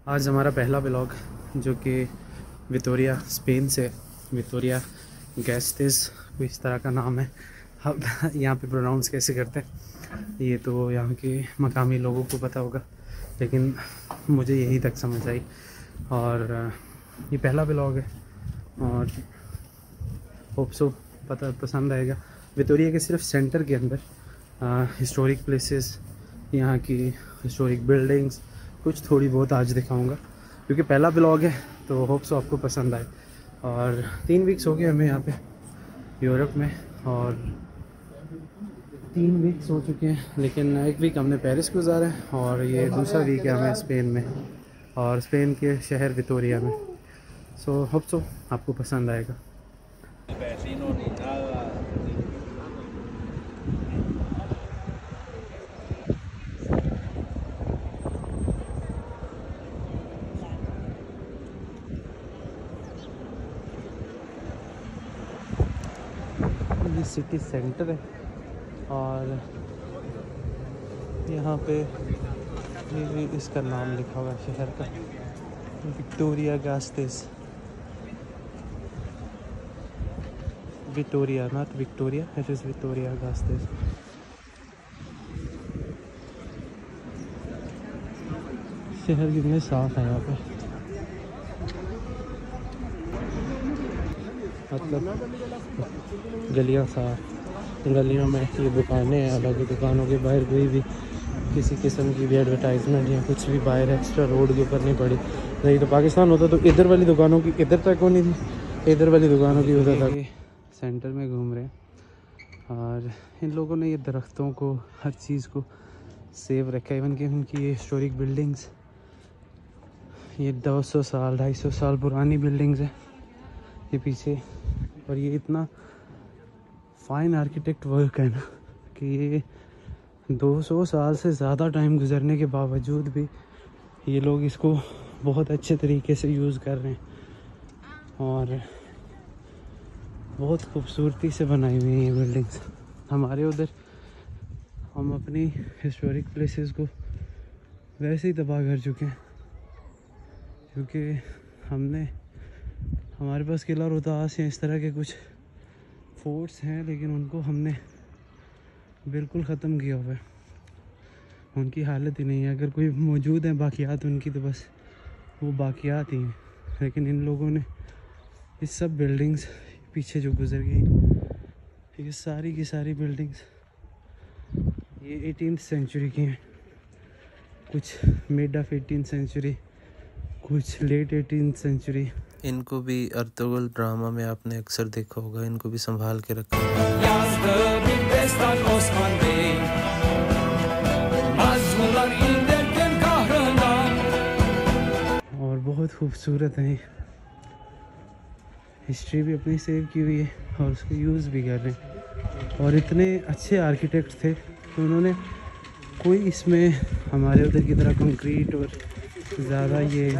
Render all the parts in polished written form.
आज हमारा पहला ब्लॉग जो कि विक्टोरिया स्पेन से, विक्टोरिया गैस्टेस कोई इस तरह का नाम है। अब यहाँ पे प्रोनाउंस कैसे करते हैं ये तो यहाँ के मकामी लोगों को पता होगा, लेकिन मुझे यहीं तक समझ आई। और ये पहला ब्लॉग है और होप सो पसंद आएगा। विक्टोरिया के सिर्फ सेंटर के अंदर हिस्टोरिक प्लेसेस, यहाँ की हिस्टोरिक बिल्डिंग्स कुछ थोड़ी बहुत आज दिखाऊंगा, क्योंकि पहला ब्लॉग है तो होप सो आपको पसंद आए। और 3 वीक्स हो गए हमें यहाँ पे यूरोप में, और 3 वीक्स हो चुके हैं, लेकिन 1 वीक हमने पेरिस गुजारा है और ये दूसरा वीक है हमें स्पेन में, और स्पेन के शहर विक्टोरिया में। सो होप सो आपको पसंद आएगा। ये सिटी सेंटर है और यहाँ पे ये इसका नाम लिखा हुआ है शहर का, विक्टोरिया गास्टेस। Victoria, not Victoria, it is Victoria गास्टेस। शहर कितने साफ है यहाँ पे, मतलब गलियाँ साफ, गलियों में ये दुकानें हैं, अलग दुकानों के बाहर कोई भी किसी किस्म की भी एडवर्टाइजमेंट या कुछ भी बाहर एक्स्ट्रा रोड के ऊपर नहीं पड़ी। नहीं तो पाकिस्तान होता तो इधर वाली दुकानों की इधर तक होनी थी, इधर वाली दुकानों की उधर तक। सेंटर में घूम रहे हैं और इन लोगों ने ये दरख्तों को, हर चीज़ को सेव रखा है। इवन कि उनकी ये हिस्टोरिक बिल्डिंग्स, ये 200 साल 250 साल पुरानी बिल्डिंग्स हैं ये पीछे। और ये इतना फाइन आर्किटेक्ट वर्क है ना कि ये 200 साल से ज़्यादा टाइम गुजरने के बावजूद भी ये लोग इसको बहुत अच्छे तरीके से यूज़ कर रहे हैं और बहुत खूबसूरती से बनाई हुई हैं ये बिल्डिंग्स। हमारे उधर हम अपनी हिस्टोरिक प्लेसेस को वैसे ही तबाह कर चुके हैं, क्योंकि हमारे पास किला रोहतास या इस तरह के कुछ फोर्ट्स हैं, लेकिन उनको हमने बिल्कुल ख़त्म किया हुआ है। उनकी हालत ही नहीं है, अगर कोई मौजूद है बाकियात उनकी तो बस वो बाकियात ही हैं। लेकिन इन लोगों ने इस सब बिल्डिंग्स पीछे जो गुजर गई, ये सारी की सारी बिल्डिंग्स ये 18th सेंचुरी की हैं, कुछ मिड ऑफ 18th सेंचुरी, कुछ लेट 18th सेंचुरी। इनको भी अर्तुगरुल ड्रामा में आपने अक्सर देखा होगा, इनको भी संभाल के रखा और बहुत खूबसूरत है। हिस्ट्री भी अपनी सेव की हुई है और उसको यूज़ भी कर रहे हैं। और इतने अच्छे आर्किटेक्ट थे तो उन्होंने कोई इसमें हमारे उधर की तरह कंक्रीट और ज़्यादा ये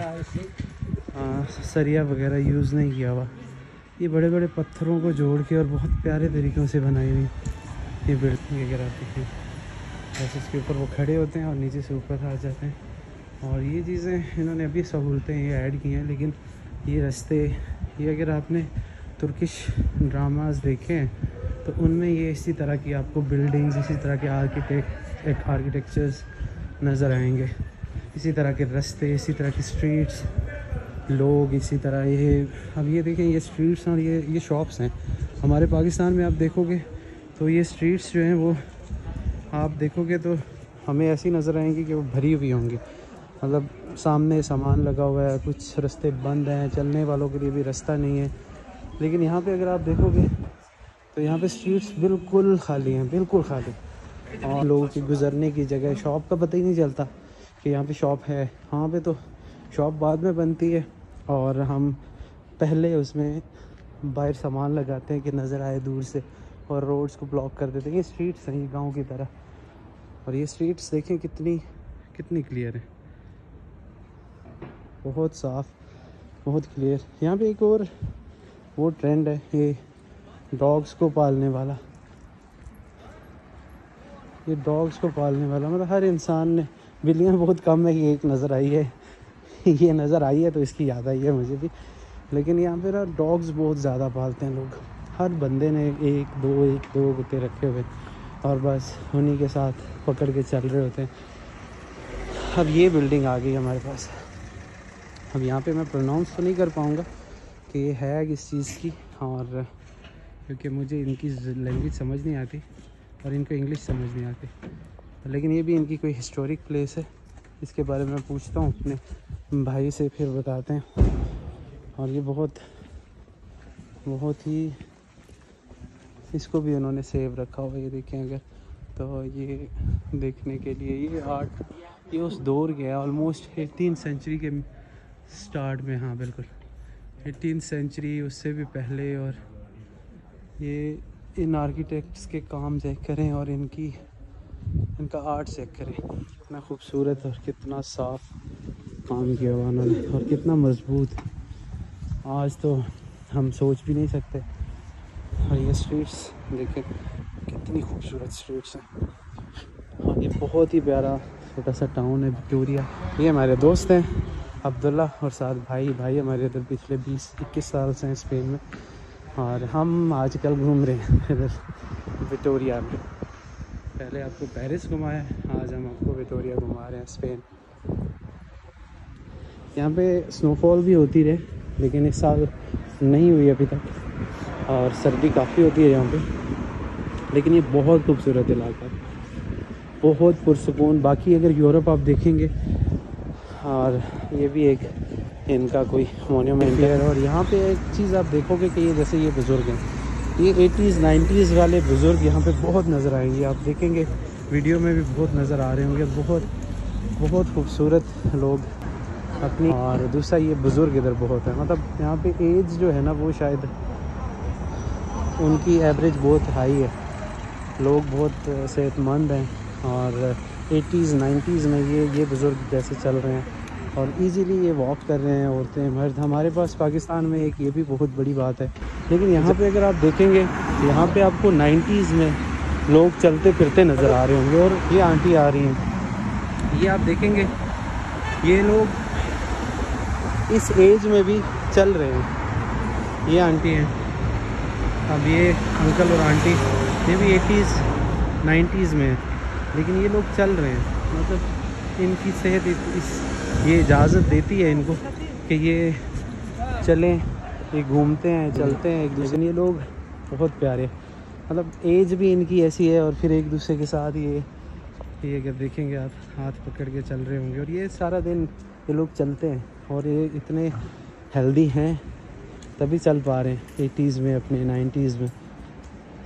सरिया वगैरह यूज़ नहीं किया हुआ। ये बड़े बड़े पत्थरों को जोड़ के और बहुत प्यारे तरीक़ों से बनाई हुई ये बिल्डिंग वगैरह हैं। बस इसके ऊपर वो खड़े होते हैं और नीचे से ऊपर आ जाते हैं। और ये चीज़ें इन्होंने अभी सहूलतें ये ऐड की हैं, लेकिन ये रास्ते, ये अगर आपने तुर्किश ड्रामास देखे हैं तो उनमें ये इसी तरह की आपको बिल्डिंग्स, इसी तरह के आर्किटेक्चर्स नज़र आएंगे, इसी तरह के रास्ते, इसी तरह की स्ट्रीट्स, लोग इसी तरह। ये अब ये देखें, ये स्ट्रीट्स और ये शॉप्स हैं। हमारे पाकिस्तान में आप देखोगे तो ये स्ट्रीट्स जो हैं वो आप देखोगे तो हमें ऐसी नज़र आएंगी कि वो भरी हुई होंगी, मतलब सामने सामान लगा हुआ है, कुछ रास्ते बंद हैं, चलने वालों के लिए भी रास्ता नहीं है। लेकिन यहाँ पे अगर आप देखोगे तो यहाँ पे स्ट्रीट्स बिल्कुल खाली हैं, बिल्कुल खाली, और लोगों की गुजरने की जगह, शॉप का पता ही नहीं चलता कि यहाँ पे शॉप है। यहाँ पे तो शॉप बाद में बनती है और हम पहले उसमें बाहर सामान लगाते हैं कि नज़र आए दूर से, और रोड्स को ब्लॉक कर देते हैं। ये स्ट्रीट्स हैं, ये गाँव की तरह। और ये स्ट्रीट्स देखें कितनी क्लियर है, बहुत साफ़, बहुत क्लियर। यहाँ पे एक और वो ट्रेंड है ये डॉग्स को पालने वाला, मतलब हर इंसान ने, बिल्लियाँ बहुत कम है कि एक नज़र आई है, ये नज़र आई है तो इसकी याद आई है मुझे भी। लेकिन यहाँ पे ना डॉग्स बहुत ज़्यादा पालते हैं लोग, हर बंदे ने एक दो कुत्ते रखे हुए और बस उन्हीं के साथ पकड़ के चल रहे होते हैं। अब ये बिल्डिंग आ गई हमारे पास। अब यहाँ पे मैं प्रोनाउंस तो नहीं कर पाऊँगा कि ये है किस चीज़ की, और क्योंकि मुझे इनकी लैंग्वेज समझ नहीं आती और इनको इंग्लिश समझ नहीं आती। लेकिन ये भी इनकी कोई हिस्टोरिक प्लेस है, इसके बारे में मैं पूछता हूँ अपने भाई से, फिर बताते हैं। और ये बहुत ही इसको भी उन्होंने सेव रखा हुआ है, ये देखें अगर तो ये देखने के लिए। ये आर्ट ये उस दौर के है, ऑलमोस्ट 18th सेंचुरी के स्टार्ट में। हाँ बिल्कुल 18th सेंचुरी, उससे भी पहले। और ये इन आर्किटेक्ट्स के काम चेक करें और इनका आर्ट चेक करें, कितना खूबसूरत और कितना साफ काम किया हुआ उन्होंने, और कितना मजबूत। आज तो हम सोच भी नहीं सकते। और ये स्ट्रीट्स देखें कितनी खूबसूरत स्ट्रीट्स हैं। और ये बहुत ही प्यारा छोटा सा टाउन है विक्टोरिया। ये हमारे दोस्त हैं अब्दुल्ला और साथ भाई हमारे इधर पिछले 20-21 साल से हैं स्पेन में, और हम आजकल घूम रहे हैं इधर विक्टोरिया में। पहले आपको पेरिस घुमाया, आज हम आपको विक्टोरिया घुमा रहे हैं स्पेन। यहाँ पे स्नोफॉल भी होती रहे, लेकिन इस साल नहीं हुई अभी तक, और सर्दी काफ़ी होती है यहाँ पे। लेकिन ये बहुत खूबसूरत इलाका है, बहुत पुरसुकून। बाकी अगर यूरोप आप देखेंगे, और ये भी एक इनका कोई मोन्यूमेंट है। और यहाँ पे एक चीज़ आप देखोगे कि ये जैसे ये बुज़ुर्ग हैं, ये 80s 90s वाले बुज़ुर्ग यहाँ पे बहुत नज़र आएंगे, आप देखेंगे वीडियो में भी बहुत नज़र आ रहे होंगे। बहुत खूबसूरत लोग अपनी। और दूसरा ये बुज़ुर्ग इधर बहुत है, मतलब यहाँ पे एज जो है ना वो शायद उनकी एवरेज बहुत हाई है, लोग बहुत सेहतमंद हैं। और 80s 90s में ये बुज़ुर्ग जैसे चल रहे हैं और इजीली ये वॉक कर रहे हैं, औरतें मर्द। हमारे पास पाकिस्तान में एक ये भी बहुत बड़ी बात है, लेकिन यहाँ पे अगर आप देखेंगे, यहाँ पे आपको 90s में लोग चलते फिरते नज़र आ रहे होंगे। और ये आंटी आ रही हैं, ये आप देखेंगे ये लोग इस एज में भी चल रहे हैं। ये आंटी हैं, अब ये अंकल और आंटी ये भी 80s 90s में है, लेकिन ये लोग चल रहे हैं। मतलब इनकी सेहत ये इजाज़त देती है इनको कि ये चलें, ये घूमते हैं, चलते हैं एक दूसरे। ये लोग बहुत प्यारे, मतलब एज भी इनकी ऐसी है, और फिर एक दूसरे के साथ ये अगर देखेंगे आप हाथ पकड़ के चल रहे होंगे। और ये सारा दिन ये लोग चलते हैं, और ये इतने हेल्दी हैं तभी चल पा रहे हैं 80s में, अपने 90s में।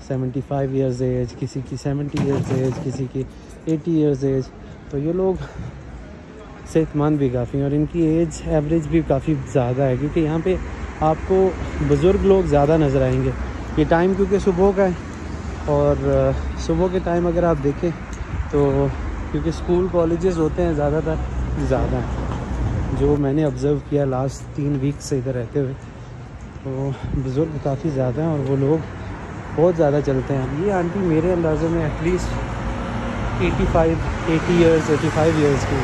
75 ईयर्स एज, किसी की 70 ईयर्स एज, किसी की 80 ईयर्स एज। तो ये लोग सेहतमंद भी काफ़ी हैं, और इनकी एज एवरेज भी काफ़ी ज़्यादा है, क्योंकि यहाँ पे आपको बुज़ुर्ग लोग ज़्यादा नज़र आएंगे। ये टाइम क्योंकि सुबह का है, और सुबह के टाइम अगर आप देखें तो क्योंकि स्कूल कॉलेजेस होते हैं ज़्यादातर ज़्यादा हैं, जो मैंने ऑब्ज़र्व किया लास्ट 3 वीक से इधर रहते हुए, तो बुज़ुर्ग काफ़ी ज़्यादा हैं और वो लोग बहुत ज़्यादा चलते हैं। ये आंटी मेरे अंदाज़े में एटलीस्ट 80 ईयर्स की,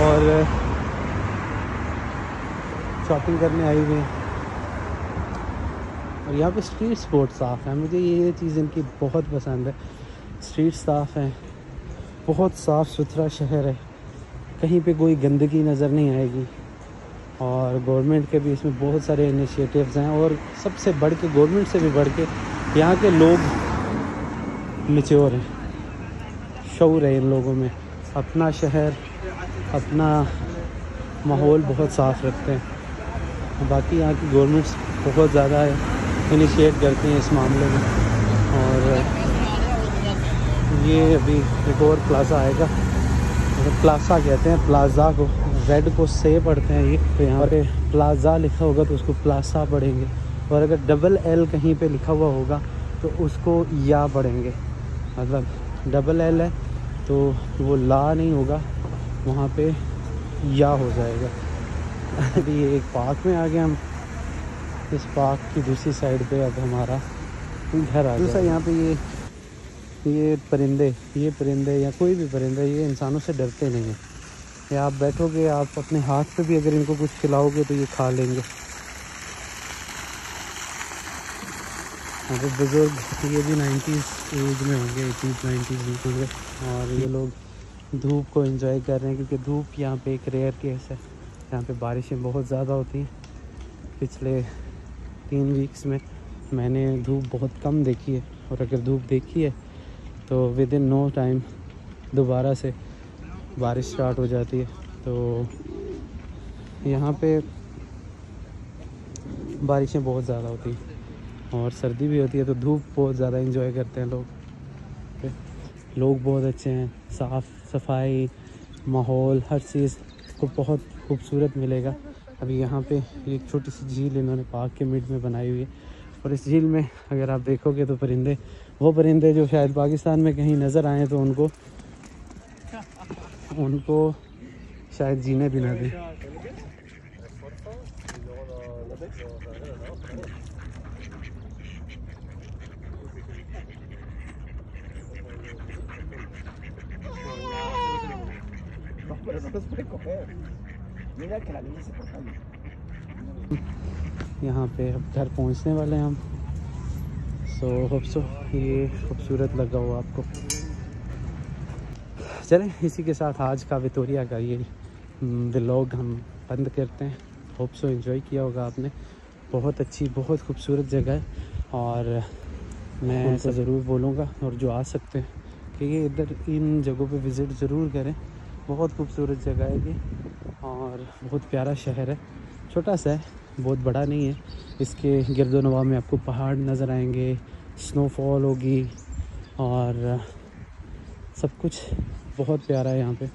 और शॉपिंग करने आई हुई हैं। और यहाँ पे स्ट्रीट्स बहुत साफ़ हैं, मुझे ये चीज़ इनकी बहुत पसंद है। स्ट्रीट साफ़ हैं, बहुत साफ़ सुथरा शहर है, कहीं पे कोई गंदगी नज़र नहीं आएगी। और गवर्नमेंट के भी इसमें बहुत सारे इनिशिएटिव्स हैं, और सबसे बढ़ के गवर्नमेंट से भी बढ़ के यहाँ के लोग मैच्योर हैं, शऊर है इन लोगों में। अपना शहर, अपना माहौल बहुत साफ़ रखते हैं। बाकी यहाँ की गवर्नमेंट्स बहुत ज़्यादा इनिशिएट करती हैं इस मामले में। और ये अभी एक और प्लाज़ा आएगा, मतलब प्लाज़ा कहते हैं प्लाज़ा को, जेड को से पढ़ते हैं ये, तो यहाँ पे प्लाज़ा लिखा होगा तो उसको प्लाज़ा पढ़ेंगे, और अगर डबल एल कहीं पे लिखा हुआ होगा तो उसको या पढ़ेंगे। मतलब डबल एल है तो वो ला नहीं होगा, वहाँ पे या हो जाएगा। अभी ये एक पार्क में आ गए हम, इस पार्क की दूसरी साइड पे अब हमारा घर आ गया। यहाँ पे ये परिंदे या कोई भी परिंदे ये इंसानों से डरते नहीं हैं, या आप बैठोगे, आप अपने हाथ पे भी अगर इनको कुछ खिलाओगे तो ये खा लेंगे। अगर बुज़ुर्ग ये भी 90s एज में होंगे, 80s 90s में होंगे, और ये लोग धूप को एंजॉय कर रहे हैं क्योंकि धूप यहाँ पे एक रेयर केस है। यहाँ पे बारिशें बहुत ज़्यादा होती हैं। पिछले 3 वीक्स में मैंने धूप बहुत कम देखी है, और अगर धूप देखी है तो विद इन नो टाइम दोबारा से बारिश स्टार्ट हो जाती है। तो यहाँ पे बारिशें बहुत ज़्यादा होती हैं और सर्दी भी होती है, तो धूप बहुत ज़्यादा एंजॉय करते हैं लोग। लोग बहुत अच्छे हैं, साफ़ सफाई, माहौल, हर चीज़ को बहुत खूबसूरत मिलेगा। अभी यहाँ पे एक छोटी सी झील इन्होंने पार्क के मिड में बनाई हुई है, और इस झील में अगर आप देखोगे तो परिंदे, वो परिंदे जो शायद पाकिस्तान में कहीं नज़र आए तो उनको शायद जीने भी ना दें। यहाँ पे अब घर पहुँचने वाले हैं हम। सो होप सो ये खूबसूरत लगा हो आपको। चलें, इसी के साथ आज का विक्टोरिया का ये व्लॉग हम बंद करते हैं। होप सो एंजॉय किया होगा आपने। बहुत अच्छी, बहुत खूबसूरत जगह है, और मैं ऐसा ज़रूर बोलूँगा, और जो आ सकते हैं कि ये इधर इन जगहों पे विज़िट ज़रूर करें। बहुत खूबसूरत जगह है ये, और बहुत प्यारा शहर है। छोटा सा है, बहुत बड़ा नहीं है। इसके गिरदोनवा में आपको पहाड़ नज़र आएंगे, स्नोफॉल होगी, और सब कुछ बहुत प्यारा है यहाँ पे।